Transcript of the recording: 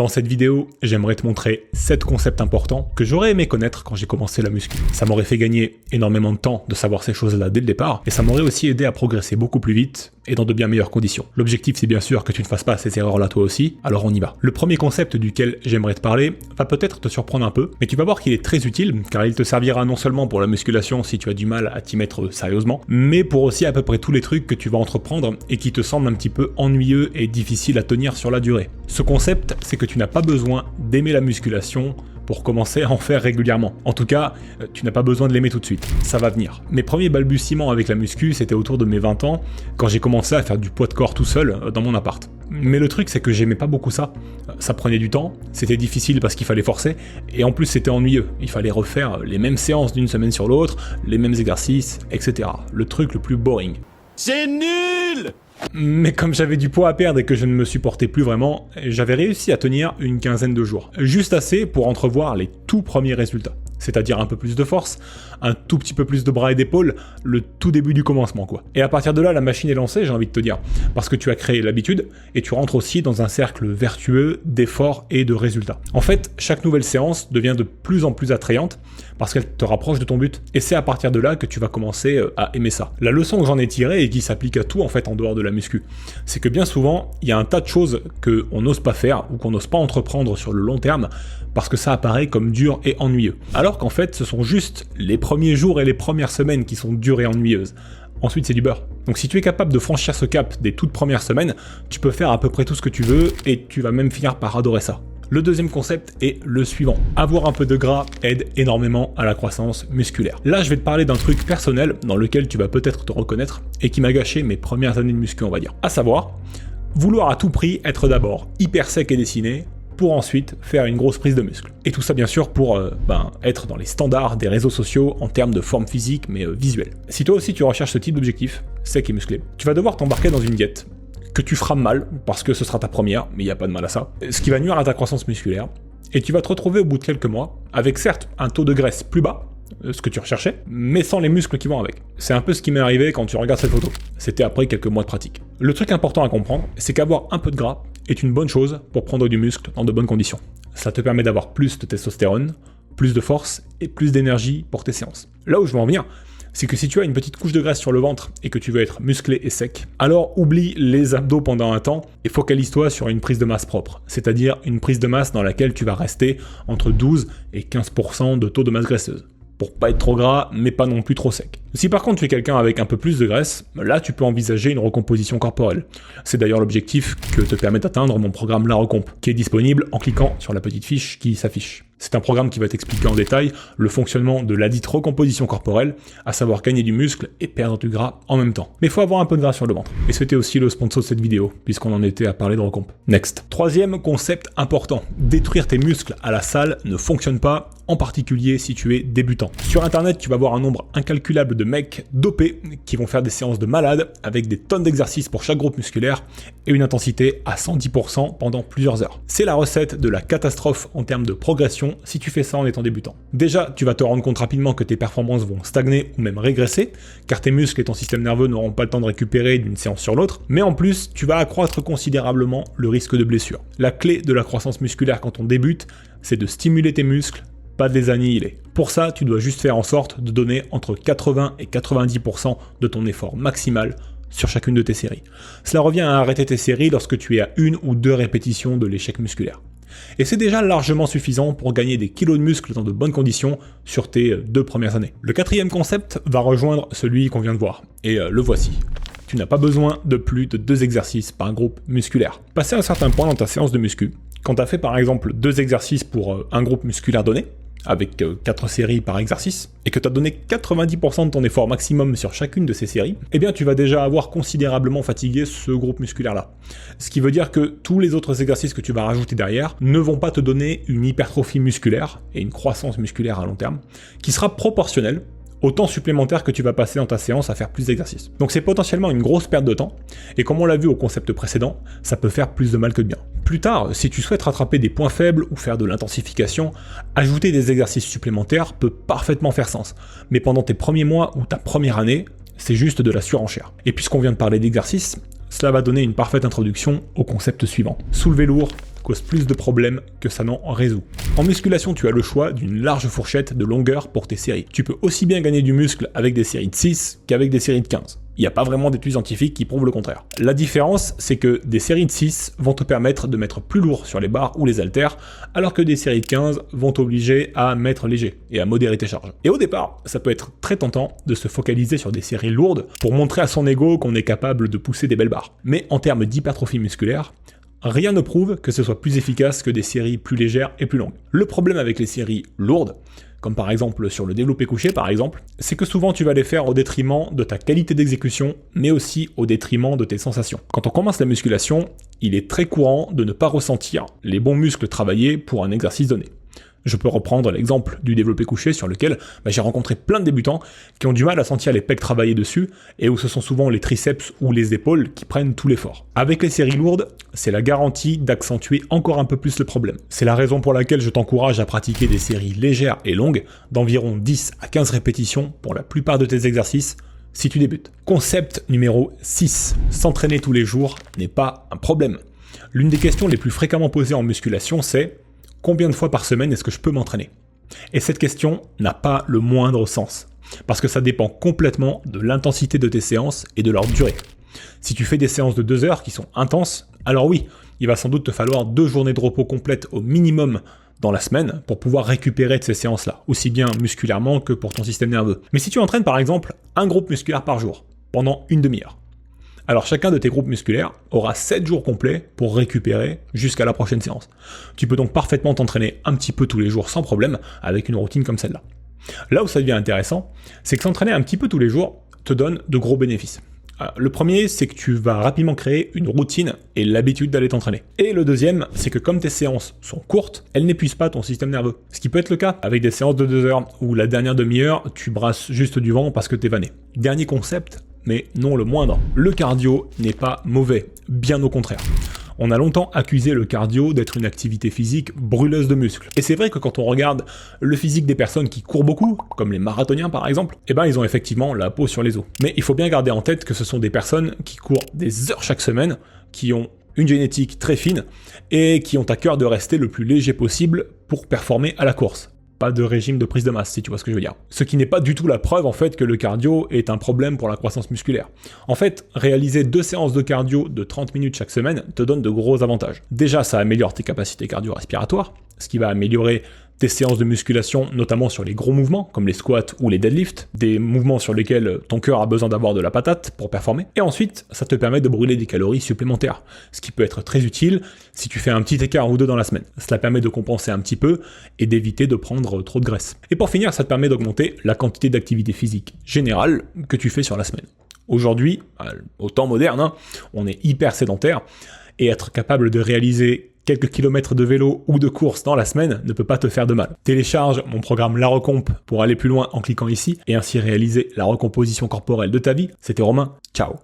Dans cette vidéo, j'aimerais te montrer 7 concepts importants que j'aurais aimé connaître quand j'ai commencé la muscu. Ça m'aurait fait gagner énormément de temps de savoir ces choses-là dès le départ, et ça m'aurait aussi aidé à progresser beaucoup plus vite et dans de bien meilleures conditions. L'objectif, c'est bien sûr que tu ne fasses pas ces erreurs-là toi aussi, alors on y va. Le premier concept duquel j'aimerais te parler va peut-être te surprendre un peu, mais tu vas voir qu'il est très utile, car il te servira non seulement pour la musculation si tu as du mal à t'y mettre sérieusement, mais pour aussi à peu près tous les trucs que tu vas entreprendre et qui te semblent un petit peu ennuyeux et difficiles à tenir sur la durée. Ce concept, c'est que tu n'as pas besoin d'aimer la musculation pour commencer à en faire régulièrement. En tout cas, tu n'as pas besoin de l'aimer tout de suite, ça va venir. Mes premiers balbutiements avec la muscu, c'était autour de mes 20 ans, quand j'ai commencé à faire du poids de corps tout seul dans mon appart. Mais le truc, c'est que j'aimais pas beaucoup ça. Ça prenait du temps, c'était difficile parce qu'il fallait forcer, et en plus c'était ennuyeux. Il fallait refaire les mêmes séances d'une semaine sur l'autre, les mêmes exercices, etc. Le truc le plus boring. C'est nul! Mais comme j'avais du poids à perdre et que je ne me supportais plus vraiment, j'avais réussi à tenir une quinzaine de jours. Juste assez pour entrevoir les tout premiers résultats. C'est-à-dire un peu plus de force, un tout petit peu plus de bras et d'épaules, le tout début du commencement quoi. Et à partir de là, la machine est lancée, j'ai envie de te dire. Parce que tu as créé l'habitude, et tu rentres aussi dans un cercle vertueux d'efforts et de résultats. En fait, chaque nouvelle séance devient de plus en plus attrayante, parce qu'elle te rapproche de ton but. Et c'est à partir de là que tu vas commencer à aimer ça. La leçon que j'en ai tirée, et qui s'applique à tout en fait en dehors de la muscu, c'est que bien souvent, il y a un tas de choses qu'on n'ose pas faire, ou qu'on n'ose pas entreprendre sur le long terme, parce que ça apparaît comme dur et ennuyeux. Alors qu'en fait, ce sont juste les premiers jours et les premières semaines qui sont dures et ennuyeuses. Ensuite, c'est du beurre. Donc si tu es capable de franchir ce cap des toutes premières semaines, tu peux faire à peu près tout ce que tu veux, et tu vas même finir par adorer ça. Le deuxième concept est le suivant. Avoir un peu de gras aide énormément à la croissance musculaire. Là, je vais te parler d'un truc personnel dans lequel tu vas peut-être te reconnaître et qui m'a gâché mes premières années de muscu, on va dire. À savoir, vouloir à tout prix être d'abord hyper sec et dessiné pour ensuite faire une grosse prise de muscle. Et tout ça bien sûr pour être dans les standards des réseaux sociaux en termes de forme physique mais visuelle. Si toi aussi tu recherches ce type d'objectif, sec et musclé, tu vas devoir t'embarquer dans une diète que tu feras mal, parce que ce sera ta première, mais il n'y a pas de mal à ça, ce qui va nuire à ta croissance musculaire, et tu vas te retrouver au bout de quelques mois, avec certes un taux de graisse plus bas, ce que tu recherchais, mais sans les muscles qui vont avec. C'est un peu ce qui m'est arrivé quand tu regardes cette photo. C'était après quelques mois de pratique. Le truc important à comprendre, c'est qu'avoir un peu de gras est une bonne chose pour prendre du muscle dans de bonnes conditions. Ça te permet d'avoir plus de testostérone, plus de force et plus d'énergie pour tes séances. Là où je veux en venir, c'est que si tu as une petite couche de graisse sur le ventre et que tu veux être musclé et sec, alors oublie les abdos pendant un temps et focalise-toi sur une prise de masse propre, c'est-à-dire une prise de masse dans laquelle tu vas rester entre 12 et 15% de taux de masse graisseuse, pour pas être trop gras, mais pas non plus trop sec. Si par contre tu es quelqu'un avec un peu plus de graisse, là tu peux envisager une recomposition corporelle. C'est d'ailleurs l'objectif que te permet d'atteindre mon programme La Recomp, qui est disponible en cliquant sur la petite fiche qui s'affiche. C'est un programme qui va t'expliquer en détail le fonctionnement de la dite recomposition corporelle, à savoir gagner du muscle et perdre du gras en même temps. Mais il faut avoir un peu de gras sur le ventre. Et c'était aussi le sponsor de cette vidéo, puisqu'on en était à parler de recomp. Next. Troisième concept important. Détruire tes muscles à la salle ne fonctionne pas, en particulier si tu es débutant. Sur internet, tu vas voir un nombre incalculable de mecs dopés qui vont faire des séances de malades avec des tonnes d'exercices pour chaque groupe musculaire et une intensité à 110% pendant plusieurs heures. C'est la recette de la catastrophe en termes de progression si tu fais ça en étant débutant. Déjà, tu vas te rendre compte rapidement que tes performances vont stagner ou même régresser, car tes muscles et ton système nerveux n'auront pas le temps de récupérer d'une séance sur l'autre, mais en plus, tu vas accroître considérablement le risque de blessure. La clé de la croissance musculaire quand on débute, c'est de stimuler tes muscles, pas de les annihiler. Pour ça, tu dois juste faire en sorte de donner entre 80 et 90% de ton effort maximal sur chacune de tes séries. Cela revient à arrêter tes séries lorsque tu es à 1 ou 2 répétitions de l'échec musculaire. Et c'est déjà largement suffisant pour gagner des kilos de muscles dans de bonnes conditions sur tes 2 premières années. Le quatrième concept va rejoindre celui qu'on vient de voir, et le voici. Tu n'as pas besoin de plus de 2 exercices par groupe musculaire. Passer un certain point dans ta séance de muscu, quand tu as fait par exemple 2 exercices pour un groupe musculaire donné, avec 4 séries par exercice, et que tu as donné 90% de ton effort maximum sur chacune de ces séries, eh bien tu vas déjà avoir considérablement fatigué ce groupe musculaire-là. Ce qui veut dire que tous les autres exercices que tu vas rajouter derrière ne vont pas te donner une hypertrophie musculaire et une croissance musculaire à long terme, qui sera proportionnelle au temps supplémentaire que tu vas passer dans ta séance à faire plus d'exercices. Donc c'est potentiellement une grosse perte de temps, et comme on l'a vu au concept précédent, ça peut faire plus de mal que de bien. Plus tard, si tu souhaites rattraper des points faibles ou faire de l'intensification, ajouter des exercices supplémentaires peut parfaitement faire sens. Mais pendant tes premiers mois ou ta première année, c'est juste de la surenchère. Et puisqu'on vient de parler d'exercices, cela va donner une parfaite introduction au concept suivant. Soulever lourd cause plus de problèmes que ça n'en résout. En musculation, tu as le choix d'une large fourchette de longueur pour tes séries. Tu peux aussi bien gagner du muscle avec des séries de 6 qu'avec des séries de 15. Il n'y a pas vraiment d'études scientifiques qui prouvent le contraire. La différence, c'est que des séries de 6 vont te permettre de mettre plus lourd sur les barres ou les haltères, alors que des séries de 15 vont t'obliger à mettre léger et à modérer tes charges. Et au départ, ça peut être très tentant de se focaliser sur des séries lourdes pour montrer à son ego qu'on est capable de pousser des belles barres. Mais en termes d'hypertrophie musculaire, rien ne prouve que ce soit plus efficace que des séries plus légères et plus longues. Le problème avec les séries lourdes, comme par exemple sur le développé couché par exemple, c'est que souvent tu vas les faire au détriment de ta qualité d'exécution, mais aussi au détriment de tes sensations. Quand on commence la musculation, il est très courant de ne pas ressentir les bons muscles travaillés pour un exercice donné. Je peux reprendre l'exemple du développé couché sur lequel j'ai rencontré plein de débutants qui ont du mal à sentir les pecs travailler dessus et où ce sont souvent les triceps ou les épaules qui prennent tout l'effort. Avec les séries lourdes, c'est la garantie d'accentuer encore un peu plus le problème. C'est la raison pour laquelle je t'encourage à pratiquer des séries légères et longues d'environ 10 à 15 répétitions pour la plupart de tes exercices si tu débutes. Concept numéro 6. S'entraîner tous les jours n'est pas un problème. L'une des questions les plus fréquemment posées en musculation, c'est combien de fois par semaine est-ce que je peux m'entraîner? Et cette question n'a pas le moindre sens, parce que ça dépend complètement de l'intensité de tes séances et de leur durée. Si tu fais des séances de 2 heures qui sont intenses, alors oui, il va sans doute te falloir 2 journées de repos complètes au minimum dans la semaine pour pouvoir récupérer de ces séances-là, aussi bien musculairement que pour ton système nerveux. Mais si tu entraînes par exemple un groupe musculaire par jour, pendant une demi-heure, alors chacun de tes groupes musculaires aura 7 jours complets pour récupérer jusqu'à la prochaine séance. Tu peux donc parfaitement t'entraîner un petit peu tous les jours sans problème avec une routine comme celle-là. Là où ça devient intéressant, c'est que s'entraîner un petit peu tous les jours te donne de gros bénéfices. Le premier, c'est que tu vas rapidement créer une routine et l'habitude d'aller t'entraîner. Et le deuxième, c'est que comme tes séances sont courtes, elles n'épuisent pas ton système nerveux. Ce qui peut être le cas avec des séances de 2 heures où la dernière demi-heure, tu brasses juste du vent parce que t'es vanné. Dernier concept, mais non le moindre, le cardio n'est pas mauvais, bien au contraire. On a longtemps accusé le cardio d'être une activité physique brûleuse de muscles. Et c'est vrai que quand on regarde le physique des personnes qui courent beaucoup, comme les marathoniens par exemple, ils ont effectivement la peau sur les os. Mais il faut bien garder en tête que ce sont des personnes qui courent des heures chaque semaine, qui ont une génétique très fine et qui ont à cœur de rester le plus léger possible pour performer à la course. Pas de régime de prise de masse, si tu vois ce que je veux dire. Ce qui n'est pas du tout la preuve, en fait, que le cardio est un problème pour la croissance musculaire. En fait, réaliser 2 séances de cardio de 30 minutes chaque semaine te donne de gros avantages. Déjà, ça améliore tes capacités cardio-respiratoires, ce qui va améliorer tes séances de musculation, notamment sur les gros mouvements, comme les squats ou les deadlifts, des mouvements sur lesquels ton cœur a besoin d'avoir de la patate pour performer. Et ensuite, ça te permet de brûler des calories supplémentaires, ce qui peut être très utile si tu fais un petit écart ou 2 dans la semaine. Cela permet de compenser un petit peu et d'éviter de prendre trop de graisse. Et pour finir, ça te permet d'augmenter la quantité d'activité physique générale que tu fais sur la semaine. Aujourd'hui, au temps moderne, on est hyper sédentaire, et être capable de réaliser quelques kilomètres de vélo ou de course dans la semaine ne peut pas te faire de mal. Télécharge mon programme La Recomp pour aller plus loin en cliquant ici et ainsi réaliser la recomposition corporelle de ta vie. C'était Romain, ciao.